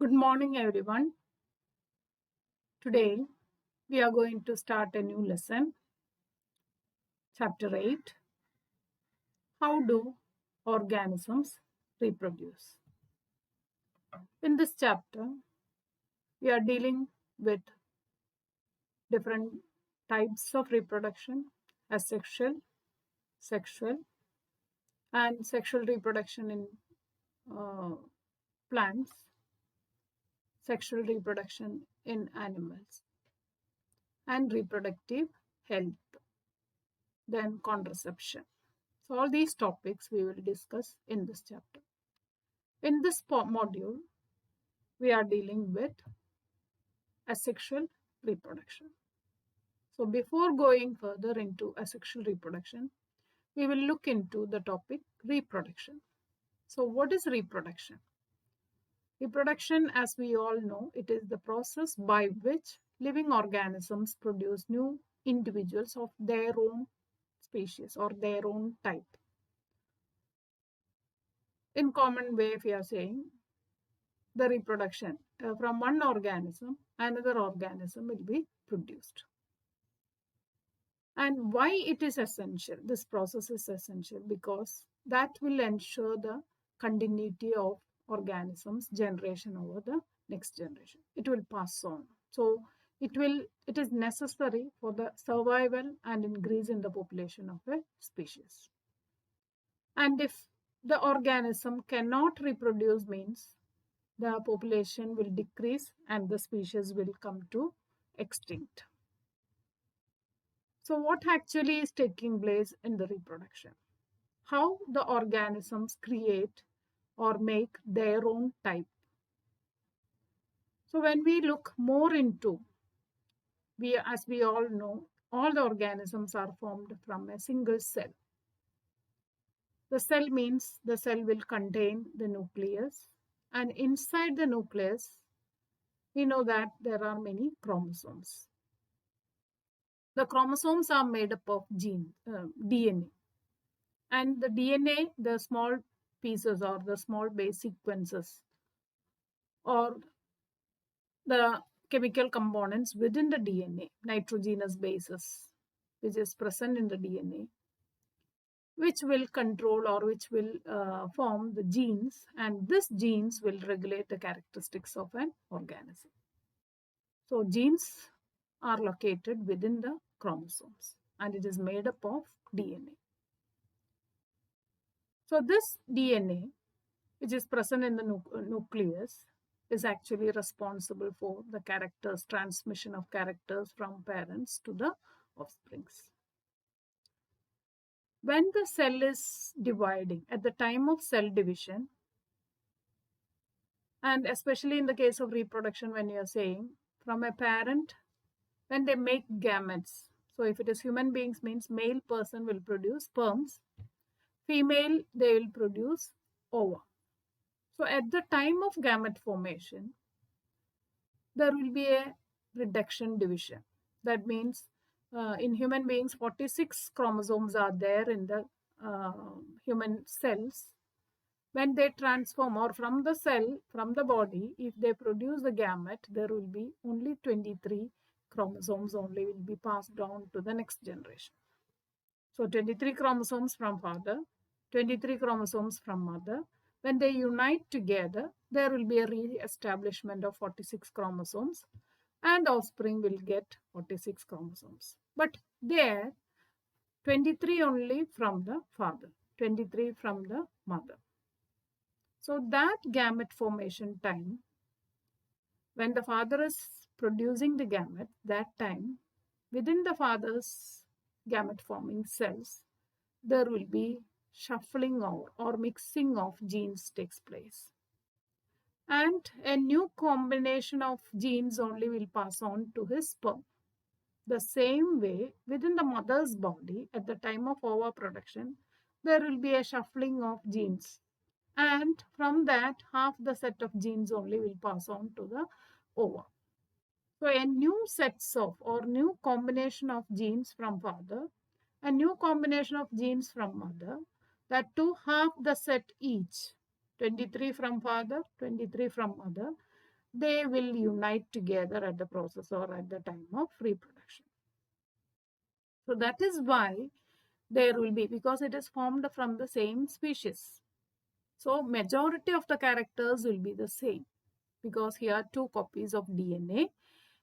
Good morning, everyone. Today, we are going to start a new lesson, Chapter 8. How do organisms reproduce? In this chapter, we are dealing with different types of reproduction: asexual, sexual, and sexual reproduction in uh, plants, sexual reproduction in animals, and reproductive health, then contraception. So, all these topics we will discuss in this chapter. In this module, we are dealing with asexual reproduction. So, before going further into asexual reproduction, we will look into the topic reproduction. So, what is reproduction? Reproduction, as we all know, it is the process by which living organisms produce new individuals of their own species or their own type. In common way, if we are saying the reproduction from one organism, another organism will be produced. And why it is essential? This process is essential because that will ensure the continuity of organisms generation over the next generation. It will pass on. So it is necessary for the survival and increase in the population of a species. And if the organism cannot reproduce, means the population will decrease and the species will come to extinct. So, what actually is taking place in the reproduction? How the organisms create or make their own type. So, when we look more into, as we all know, all the organisms are formed from a single cell. The cell means the cell will contain the nucleus, and inside the nucleus, we know that there are many chromosomes. The chromosomes are made up of DNA. And the DNA, the small pieces or the small base sequences or the chemical components within the DNA, nitrogenous bases, which is present in the DNA, which will control or which will form the genes, and these genes will regulate the characteristics of an organism. So, genes are located within the chromosomes and it is made up of DNA. So, this DNA, which is present in the nucleus, is actually responsible for the characters, transmission of characters from parents to the offsprings. When the cell is dividing, at the time of cell division, and especially in the case of reproduction, when you are saying from a parent, when they make gametes, so if it is human beings, means male person will produce sperms, female they will produce ova. So at the time of gamete formation, there will be a reduction division. That means in human beings, 46 chromosomes are there in the human cells. When they transform or from the cell, from the body, if they produce the gamete, there will be only 23 chromosomes only will be passed down to the next generation. So 23 chromosomes from father, 23 chromosomes from mother. When they unite together, there will be a re-establishment of 46 chromosomes and offspring will get 46 chromosomes. But there, 23 only from the father, 23 from the mother. So that gamete formation time, when the father is producing the gamete, that time, within the father's gamete forming cells, there will be shuffling or mixing of genes takes place. And a new combination of genes only will pass on to his sperm. The same way, within the mother's body, at the time of overproduction, there will be a shuffling of genes. And from that, half the set of genes only will pass on to the ova. So a new sets of or new combination of genes from father, a new combination of genes from mother, that two half the set each, 23 from father, 23 from mother, they will unite together at the process or at the time of reproduction. So that is why there will be, because it is formed from the same species. So majority of the characters will be the same, because here two copies of DNA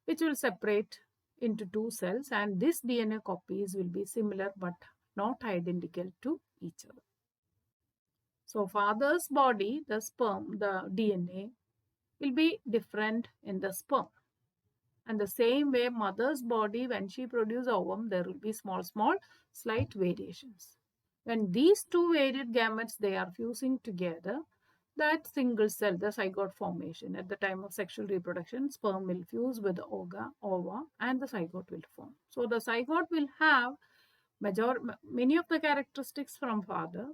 which will separate into two cells, and these DNA copies will be similar but not identical to each other. So father's body, the sperm, the DNA will be different in the sperm. And the same way mother's body, when she produces ovum, there will be small slight variations. When these two varied gametes, they are fusing together, that single cell, the zygote formation, at the time of sexual reproduction, sperm will fuse with the ova and the zygote will form. So the zygote will have many of the characteristics from father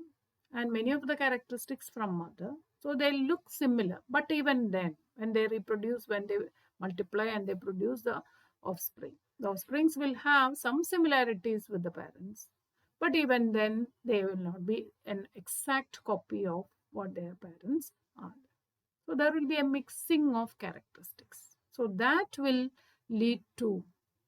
and many of the characteristics from mother. So they look similar, but even then, when they reproduce, when they multiply and they produce the offspring, the offsprings will have some similarities with the parents, but even then they will not be an exact copy of what their parents are. So there will be a mixing of characteristics. So that will lead to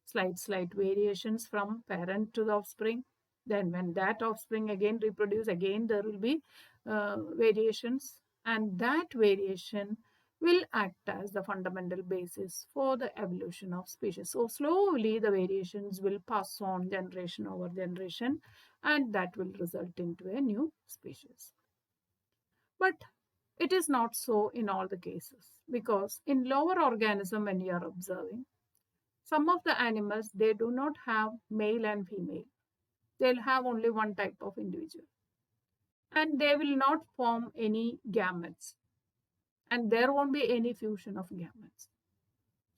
slight variations from parent to the offspring. Then when that offspring again reproduce, again there will be variations, and that variation will act as the fundamental basis for the evolution of species. So slowly the variations will pass on generation over generation, and that will result into a new species. But it is not so in all the cases, because in lower organism, when you are observing, some of the animals, they do not have male and female. They'll have only one type of individual. And they will not form any gametes. And there won't be any fusion of gametes.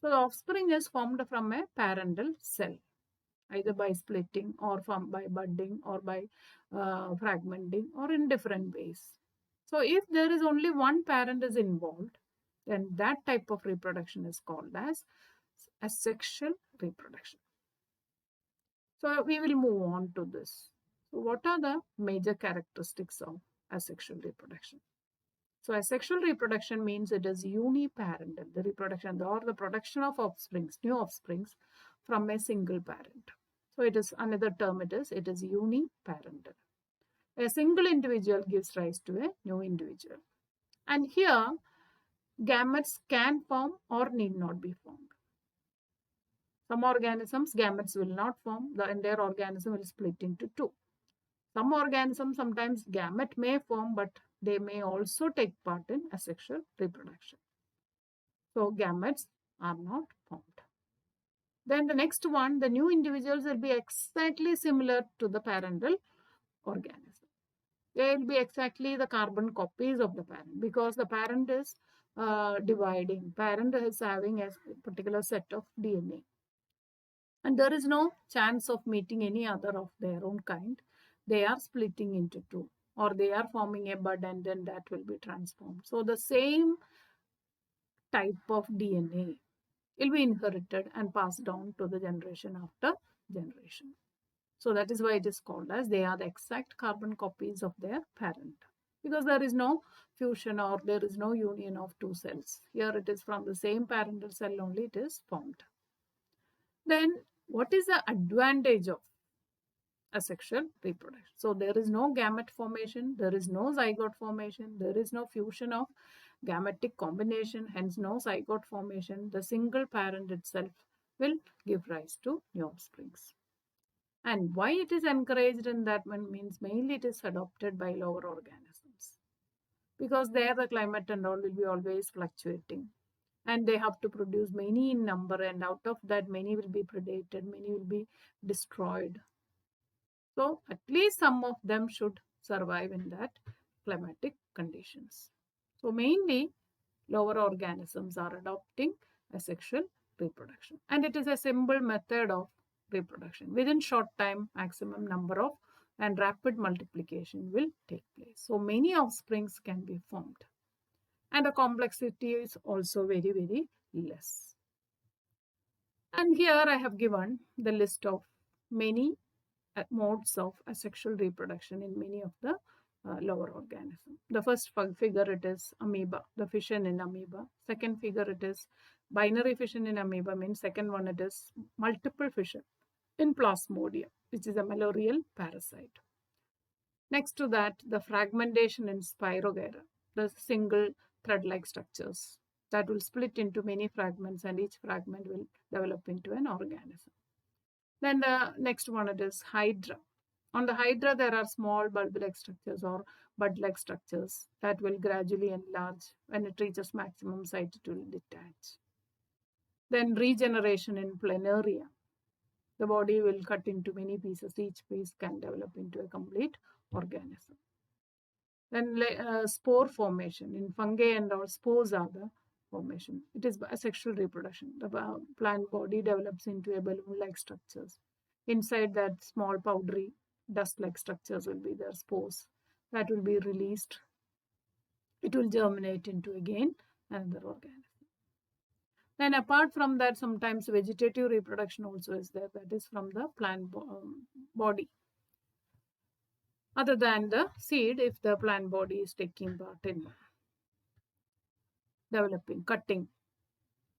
So the offspring is formed from a parental cell, either by splitting or by budding or by fragmenting or in different ways. So if there is only one parent is involved, then that type of reproduction is called as asexual reproduction. So we will move on to this. So what are the major characteristics of asexual reproduction? So asexual reproduction means it is uniparental, the reproduction or the production of offsprings, new offsprings from a single parent. So it is another term, it is uniparental. A single individual gives rise to a new individual. And here, gametes can form or need not be formed. Some organisms, gametes will not form. The entire organism will split into two. Some organisms, sometimes gamete may form, but they may also take part in asexual reproduction. So gametes are not formed. Then the next one, the new individuals will be exactly similar to the parental organism. They will be exactly the carbon copies of the parent, because the parent is dividing. Parent is having a particular set of DNA. And there is no chance of meeting any other of their own kind. They are splitting into two, or they are forming a bud and then that will be transformed. So the same type of DNA will be inherited and passed down to the generation after generation. So that is why it is called as they are the exact carbon copies of their parent, because there is no fusion or there is no union of two cells. Here it is from the same parental cell only it is formed. Then what is the advantage of asexual reproduction? So there is no gamete formation, there is no zygote formation, there is no fusion of gametic combination, hence no zygote formation. The single parent itself will give rise to new offsprings. And why it is encouraged in that one means mainly it is adopted by lower organisms, because there the climate and all will be always fluctuating, and they have to produce many in number, and out of that many will be predated, many will be destroyed. So at least some of them should survive in that climatic conditions. So mainly lower organisms are adopting asexual reproduction, and it is a simple method of reproduction. Within short time, maximum number of and rapid multiplication will take place. So many offsprings can be formed, and the complexity is also very less. And here I have given the list of many modes of asexual reproduction in many of the lower organism. The first figure, it is amoeba, the fission in amoeba. Second figure, it is binary fission in amoeba, means second one, it is multiple fission in Plasmodium, which is a malarial parasite. Next to that, the fragmentation in Spirogyra, the single thread-like structures that will split into many fragments, and each fragment will develop into an organism. Then the next one, it is Hydra. On the Hydra, there are small bulb-like structures or bud-like structures that will gradually enlarge. When it reaches maximum size, it will detach. Then regeneration in Planaria. The body will cut into many pieces. Each piece can develop into a complete organism. Then spore formation in fungi and all, spores are the formation. It is asexual reproduction. The plant body develops into a balloon-like structures. Inside that, small powdery dust-like structures will be their spores that will be released. It will germinate into again another organism. Then apart from that, sometimes vegetative reproduction also is there, that is from the plant body. Other than the seed, if the plant body is taking part in developing, cutting,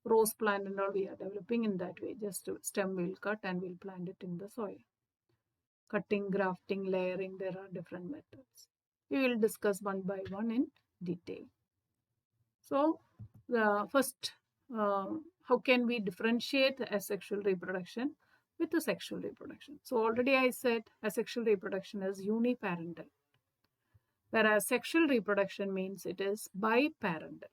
rose plant and all, we are developing in that way. Just stem we'll cut and we'll plant it in the soil. Cutting, grafting, layering, there are different methods. We will discuss one by one in detail. So the first, how can we differentiate asexual reproduction with the sexual reproduction? So already I said asexual reproduction is uniparental, whereas sexual reproduction means it is biparental.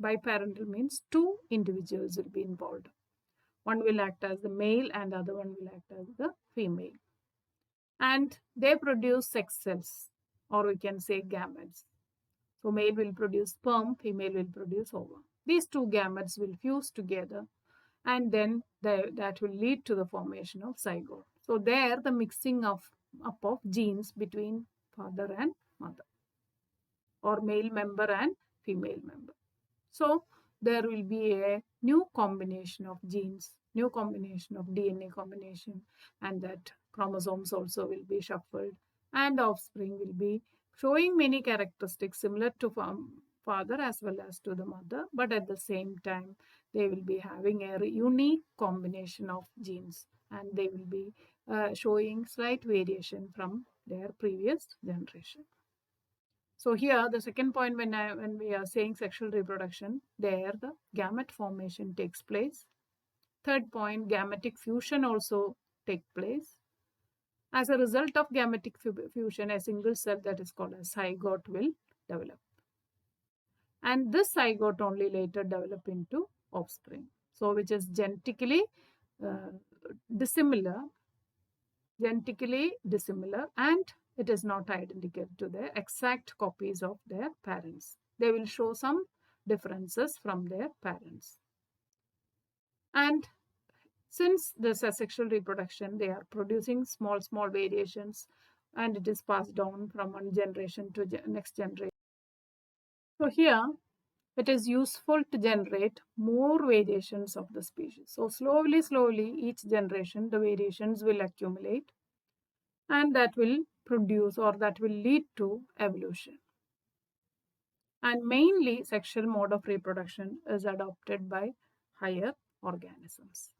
Biparental means two individuals will be involved. One will act as the male and the other one will act as the female. And they produce sex cells, or we can say gametes. So male will produce sperm, female will produce ovum. These two gametes will fuse together, and then that will lead to the formation of zygote. So there, the mixing up of genes between father and mother, or male member and female member. So there will be a new combination of genes, new combination of DNA combination, and that chromosomes also will be shuffled, and offspring will be showing many characteristics similar to father as well as to the mother, but at the same time they will be having a unique combination of genes, and they will be showing slight variation from their previous generation. So here the second point, when we are saying sexual reproduction, there the gamete formation takes place. Third point, gametic fusion also takes place. As a result of gametic fusion, a single cell that is called a zygote will develop. And this zygote only later develop into offspring. So which is genetically dissimilar, and it is not identical to the exact copies of their parents. They will show some differences from their parents. And since this is sexual reproduction, they are producing small variations, and it is passed down from one generation to next generation. So here, it is useful to generate more variations of the species. So slowly, each generation, the variations will accumulate, and that will produce, or that will lead to evolution. And mainly, sexual mode of reproduction is adopted by higher organisms.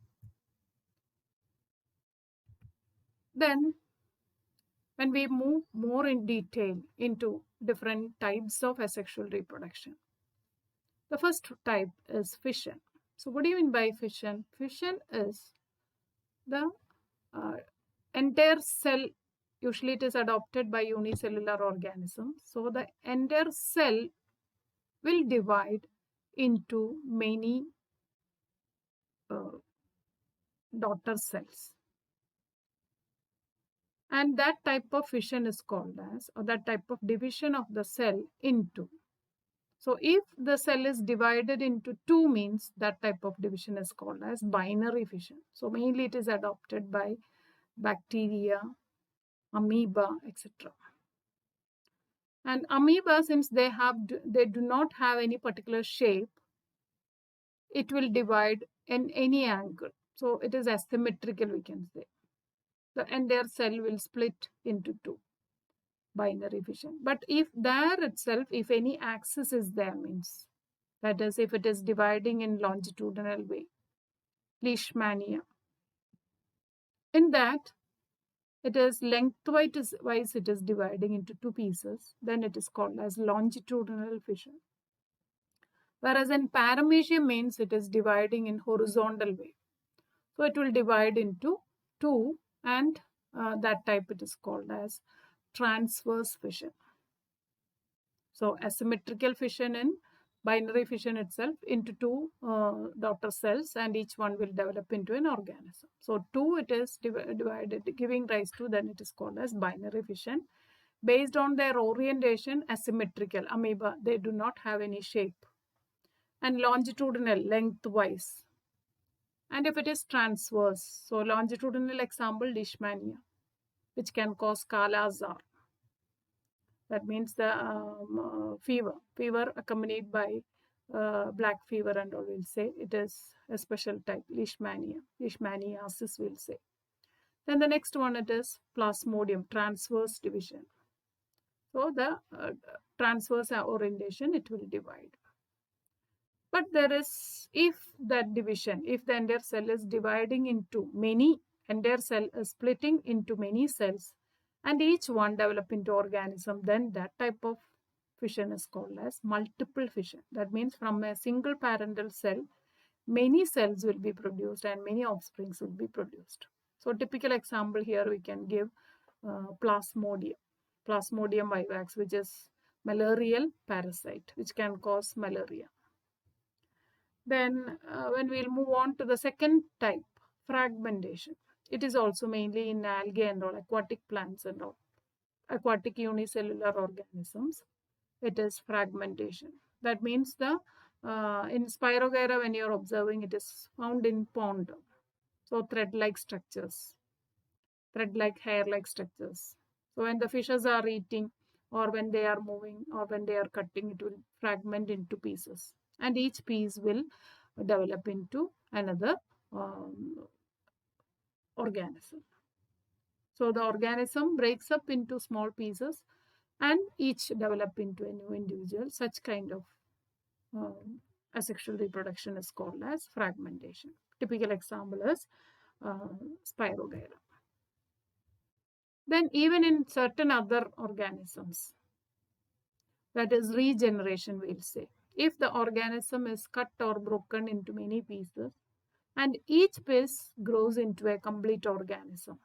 Then, when we move more in detail into different types of asexual reproduction, the first type is fission. So what do you mean by fission? Fission is the entire cell, usually it is adopted by unicellular organisms. So the entire cell will divide into many daughter cells. And that type of fission is called as, or that type of division of the cell into. So if the cell is divided into two, means that type of division is called as binary fission. So mainly it is adopted by bacteria, amoeba, etc. And amoeba, since they do not have any particular shape, it will divide in any angle. So it is asymmetrical, we can say. The entire cell will split into two. binary fission. But if there itself, if any axis is there, means that is, if it is dividing in longitudinal way, leishmania, in that it is lengthwise it is dividing into two pieces, then it is called as longitudinal fission. Whereas in paramecia means it is dividing in horizontal way. So it will divide into two, and that type it is called as transverse fission. So asymmetrical fission in binary fission itself into two daughter cells, and each one will develop into an organism. So two it is divided, giving rise to, then it is called as binary fission. Based on their orientation, asymmetrical, amoeba, they do not have any shape. And longitudinal, lengthwise. And if it is transverse, so longitudinal example, leishmania, which can cause Kala-Azar. That means the fever accompanied by black fever and all, will say it is a special type, leishmaniasis will say. Then the next one, it is plasmodium, transverse division. So the transverse orientation, it will divide. But there is, if that division, if the entire cell is dividing into many, entire cell is splitting into many cells, and each one develop into organism, then that type of fission is called as multiple fission. That means from a single parental cell, many cells will be produced and many offsprings will be produced. So typical example here we can give Plasmodium vivax, which is malarial parasite, which can cause malaria. Then when we'll move on to the second type, fragmentation. It is also mainly in algae and all, aquatic plants and all, aquatic unicellular organisms. It is fragmentation. That means the in Spirogyra, when you're observing, it is found in pond. So thread-like structures, thread-like hair-like structures. So when the fishes are eating, or when they are moving, or when they are cutting, it will fragment into pieces. And each piece will develop into another organism. So the organism breaks up into small pieces and each develop into a new individual. Such kind of asexual reproduction is called as fragmentation. Typical example is Spirogyra. Then even in certain other organisms, that is regeneration, we'll say. If the organism is cut or broken into many pieces and each piece grows into a complete organism,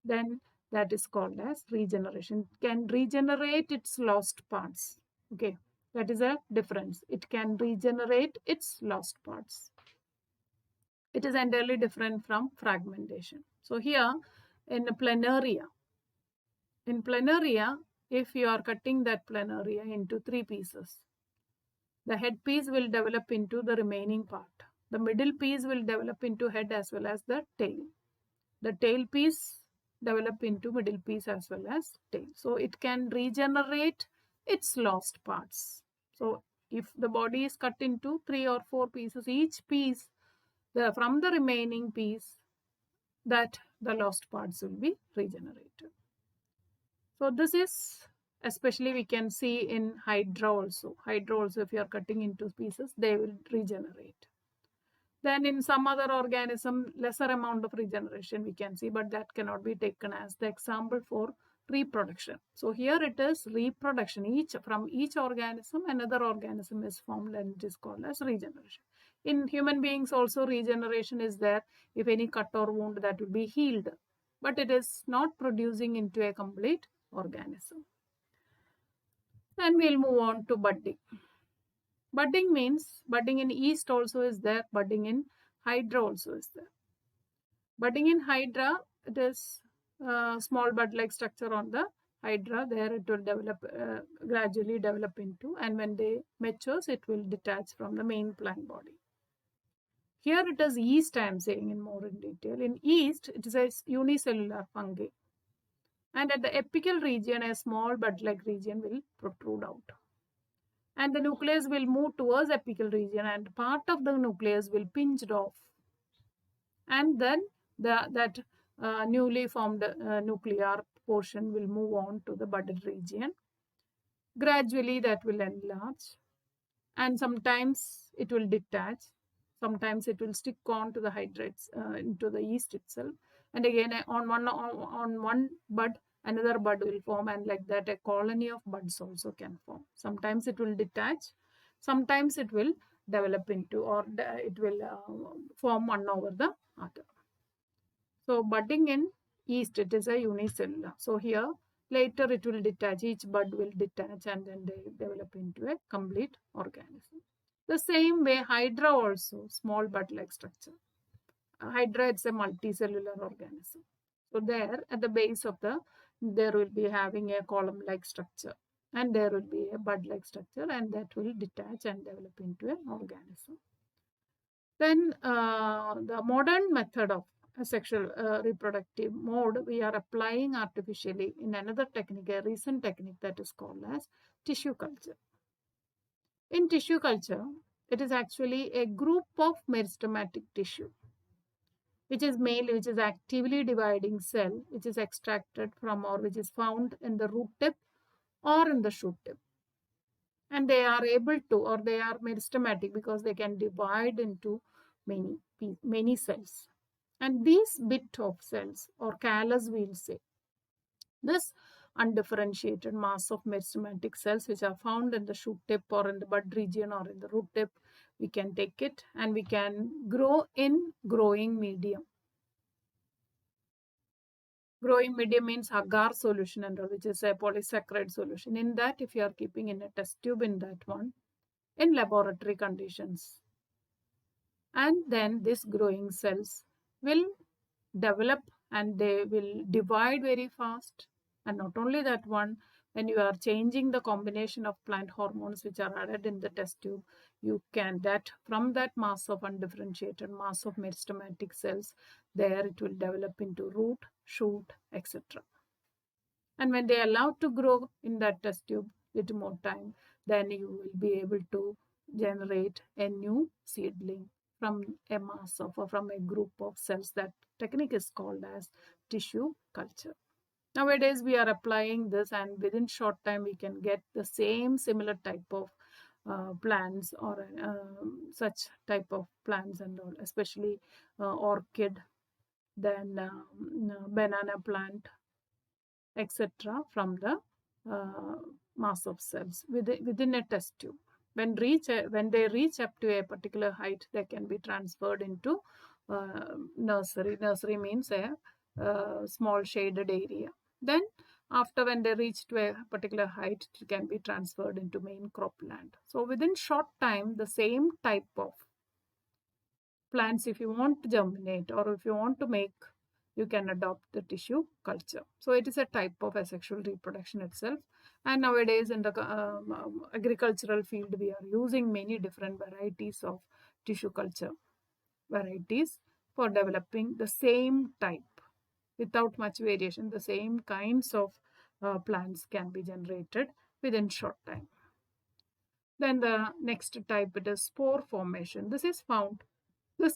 then that is called as regeneration. It can regenerate its lost parts. Okay, that is a difference. It can regenerate its lost parts. It is entirely different from fragmentation. So here in planaria, if you are cutting that planaria into three pieces, the head piece will develop into the remaining part. The middle piece will develop into head as well as the tail. The tail piece develop into middle piece as well as tail. So it can regenerate its lost parts. So if the body is cut into 3 or 4 pieces, each piece, from the remaining piece, that the lost parts will be regenerated. So this is, especially we can see in Hydra also. Hydra also, if you are cutting into pieces, they will regenerate. Then in some other organism, lesser amount of regeneration we can see, but that cannot be taken as the example for reproduction. So here it is reproduction. From each organism, another organism is formed and it is called as regeneration. In human beings also regeneration is there. If any cut or wound, that will be healed, but it is not producing into a complete organism. Then we'll move on to budding. Budding means, budding in yeast also is there, budding in Hydra also is there. Budding in Hydra, it is small bud-like structure on the Hydra. There it will develop, gradually develop into, and when they matures, it will detach from the main plant body. Here it is yeast, I am saying in more in detail. In yeast, it is a unicellular fungi. And at the apical region, a small bud-like region will protrude out. And the nucleus will move towards apical region and part of the nucleus will pinched off. And then that newly formed nuclear portion will move on to the budded region. Gradually that will enlarge, and sometimes it will detach, sometimes it will stick on to the hydrates into the yeast itself, and again on one bud another bud will form, and like that a colony of buds also can form. Sometimes it will detach, sometimes it will develop into, or it will form one over the other. So budding in yeast, it is a unicellular. So here later it will detach, each bud will detach and then they develop into a complete organism. The same way Hydra also, small bud-like structure. Hydra, it's a multicellular organism. So there at the base of there will be having a column-like structure, and there will be a bud-like structure, and that will detach and develop into an organism. Then the modern method of sexual reproductive mode we are applying artificially in another technique, a recent technique that is called as tissue culture. In tissue culture, it is actually a group of meristematic tissue, which is male, which is actively dividing cell, which is extracted from or which is found in the root tip or in the shoot tip. And they are able to, or they are meristematic because they can divide into many cells. And these bit of cells, or callus we'll say, this undifferentiated mass of meristematic cells which are found in the shoot tip or in the bud region or in the root tip, we can take it and we can grow in growing medium. Growing medium means agar solution, and which is a polysaccharide solution. In that, if you are keeping in a test tube in that one, in laboratory conditions, and then these growing cells will develop and they will divide very fast. And not only that one, when you are changing the combination of plant hormones which are added in the test tube, you can from that mass of undifferentiated mass of meristematic cells, there it will develop into root, shoot, etc. And when they are allowed to grow in that test tube little more time, then you will be able to generate a new seedling from a mass of, or from a group of cells. That technique is called as tissue culture. Nowadays we are applying this, and within short time we can get the same similar type of plants, or such type of plants and all, especially orchid, then banana plant, etc. from the mass of cells within a test tube. When they reach up to a particular height, they can be transferred into nursery. Nursery means a small shaded area. Then after, when they reach to a particular height, it can be transferred into main cropland. So within short time, the same type of plants, if you want to germinate or if you want to make, you can adopt the tissue culture. So it is a type of asexual reproduction itself. And nowadays in the agricultural field, we are using many different varieties of tissue culture varieties for developing the same type without much variation. The same kinds of plants can be generated within short time. Then the next type, it is spore formation. This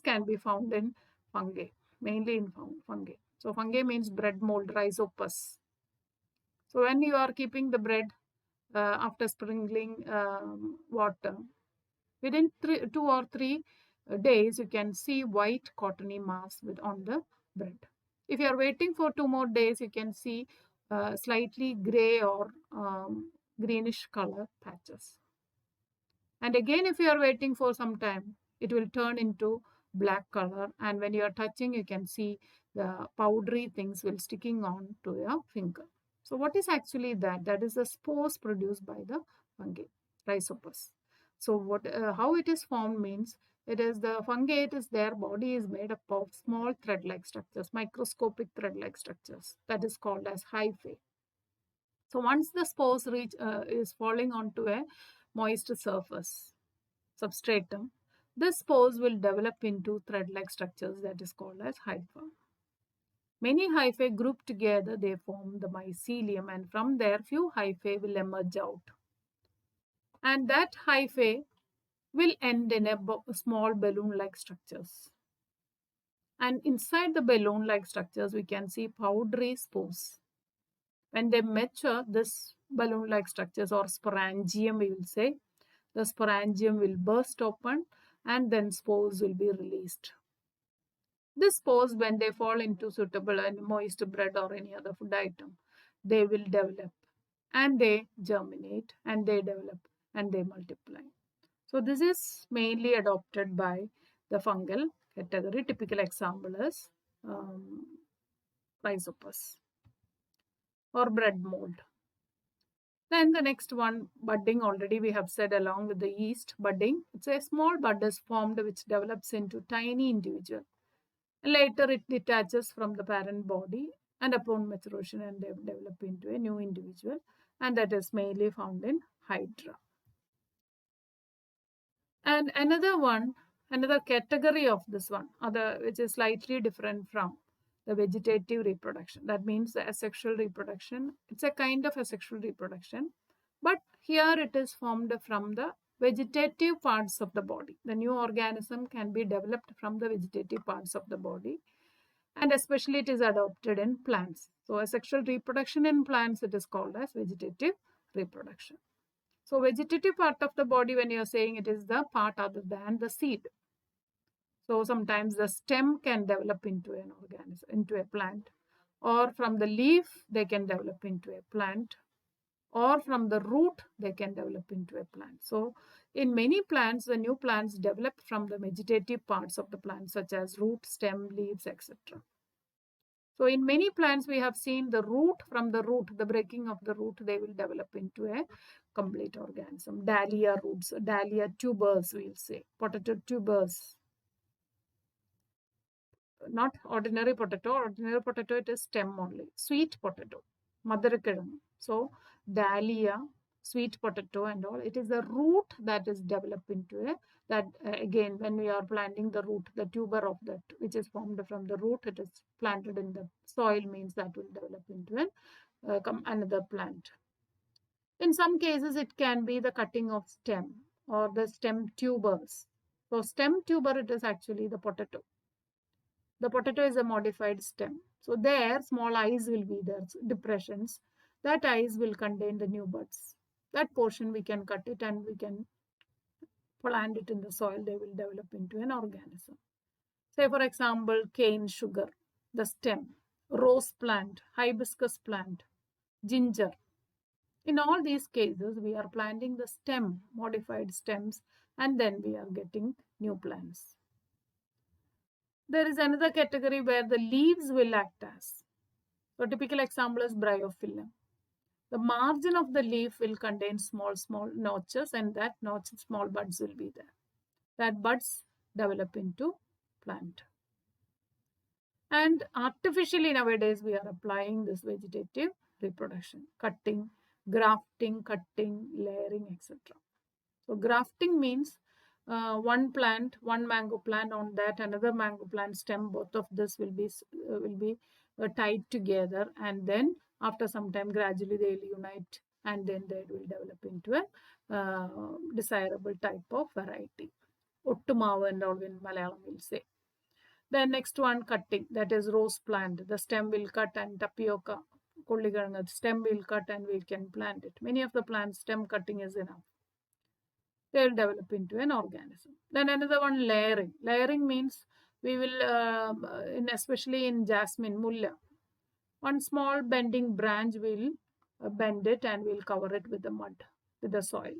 can be found in fungi, mainly in fungi. So fungi means bread mold, rhizopus. So when you are keeping the bread after sprinkling water, within 2 or 3 days, you can see white cottony mass on the bread. If you are waiting for 2 more days, you can see slightly gray or greenish color patches. And again, if you are waiting for some time, it will turn into black color, and when you are touching, you can see the powdery things will sticking on to your finger. So what is actually that? That is the spores produced by the fungi, rhizopus. So how it is formed means, it is the fungi, their body is made up of small thread-like structures, microscopic thread-like structures, that is called as hyphae. So once the spores is falling onto a moist surface, substratum, the spores will develop into thread-like structures that is called as hypha. Many hyphae grouped together, they form the mycelium, and from there few hyphae will emerge out. And that hyphae will end in a small balloon-like structures. And inside the balloon-like structures, we can see powdery spores. When they mature, this balloon-like structures or sporangium, we will say, the sporangium will burst open and then spores will be released. These spores, when they fall into suitable and moist bread or any other food item, they will develop and they germinate and they develop and they multiply. So this is mainly adopted by the fungal category. Typical example is Rhizopus or bread mold. Then the next one, budding, already we have said along with the yeast, budding. It's a small bud is formed which develops into tiny individual. Later it detaches from the parent body and upon maturation and they develop into a new individual, and that is mainly found in Hydra. And another category of this one, which is slightly different from the vegetative reproduction. That means the asexual reproduction. It's a kind of asexual reproduction, but here it is formed from the vegetative parts of the body. The new organism can be developed from the vegetative parts of the body, and especially it is adopted in plants. So asexual reproduction in plants, it is called as vegetative reproduction. So vegetative part of the body, when you are saying it is the part other than the seed. So sometimes the stem can develop into an organism, into a plant, or from the leaf they can develop into a plant, or from the root they can develop into a plant. So in many plants, the new plants develop from the vegetative parts of the plant, such as root, stem, leaves, etc. So in many plants, we have seen the root, from the root, the breaking of the root, they will develop into a complete organism. Dahlia roots, dahlia tubers, we'll say, potato tubers. Not ordinary potato, it is stem only. Sweet potato, madarikadam. So dahlia, sweet potato and all, it is the root that is developed into a, that again, when we are planting the root, the tuber of that, which is formed from the root, it is planted in the soil, means that will develop into an, another plant. In some cases, it can be the cutting of stem or the stem tubers. So stem tuber, it is actually the potato. The potato is a modified stem. So there, small eyes will be there, depressions. That eyes will contain the new buds. That portion we can cut it and we can plant it in the soil. They will develop into an organism. Say for example, cane sugar, the stem, rose plant, hibiscus plant, ginger. In all these cases, we are planting the stem, modified stems, and then we are getting new plants. There is another category where the leaves will act as. So typical example is bryophyllum. The margin of the leaf will contain small notches, and that notch, small buds will be there. That buds develop into plant. And artificially nowadays we are applying this vegetative reproduction, cutting, grafting, layering, etc. So grafting means one plant, one mango plant, on that another mango plant stem, both of this will be tied together, and then after some time gradually they will unite and then they will develop into a desirable type of variety. Ottumavu and all in Malayalam will say. Then next one, cutting, that is rose plant. The stem will cut, and tapioca, the stem will cut and we can plant it. Many of the plants, stem cutting is enough. They will develop into an organism. Then another one, layering. Layering means we will, especially in jasmine, mulla, one small bending branch will bend it and we'll cover it with the mud, with the soil.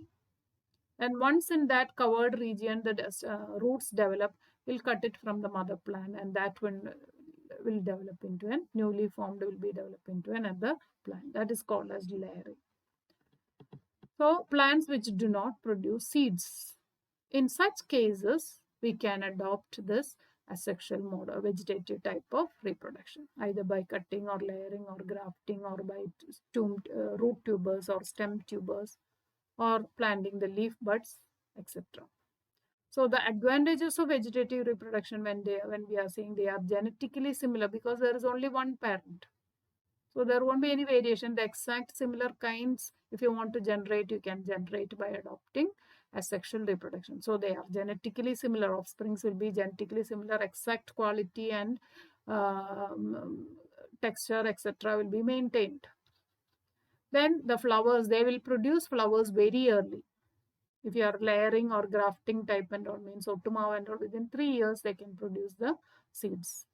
And once in that covered region, the roots develop, we'll cut it from the mother plant, and that one will develop into a newly formed, will be developed into another plant. That is called as layering. So plants which do not produce seeds. In such cases, we can adopt this asexual mode or vegetative type of reproduction, either by cutting or layering or grafting or by root tubers or stem tubers or planting the leaf buds, etc. So the advantages of vegetative reproduction, when we are saying they are genetically similar, because there is only one parent. So there won't be any variation. The exact similar kinds, if you want to generate, you can generate by adopting asexual reproduction. So they are genetically similar. Offsprings will be genetically similar. Exact quality and texture, etc. will be maintained. Then the flowers, they will produce flowers very early. If you are layering or grafting type and all, means Ottumava and all, within 3 years they can produce the seeds.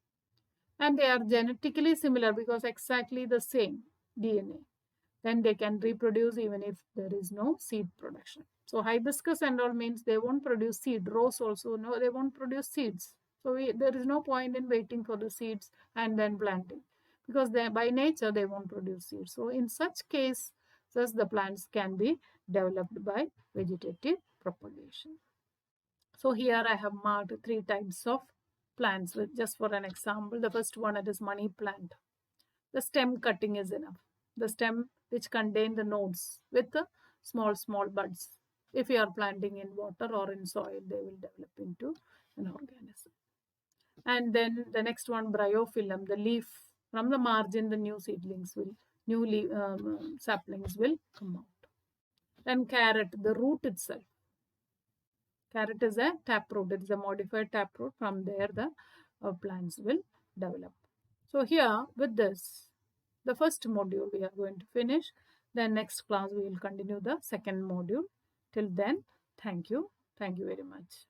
And they are genetically similar because exactly the same DNA. Then they can reproduce even if there is no seed production. So hibiscus and all means they won't produce seed. Rose also, no, they won't produce seeds. So there is no point in waiting for the seeds and then planting, because they, by nature they won't produce seeds. So in such case, thus the plants can be developed by vegetative propagation. So here I have marked 3 types of plants with, just for an example. The first one, it is money plant. The stem cutting is enough. The stem which contain the nodes with the small buds. If you are planting in water or in soil, they will develop into an organism. And then the next one, bryophyllum, the leaf. From the margin, the new seedlings will, saplings will come out. Then carrot, the root itself. Carrot is a taproot. It is a modified taproot. From there, the plants will develop. So here, with this, the first module we are going to finish. Then next class we will continue the second module. Till then, thank you. Thank you very much.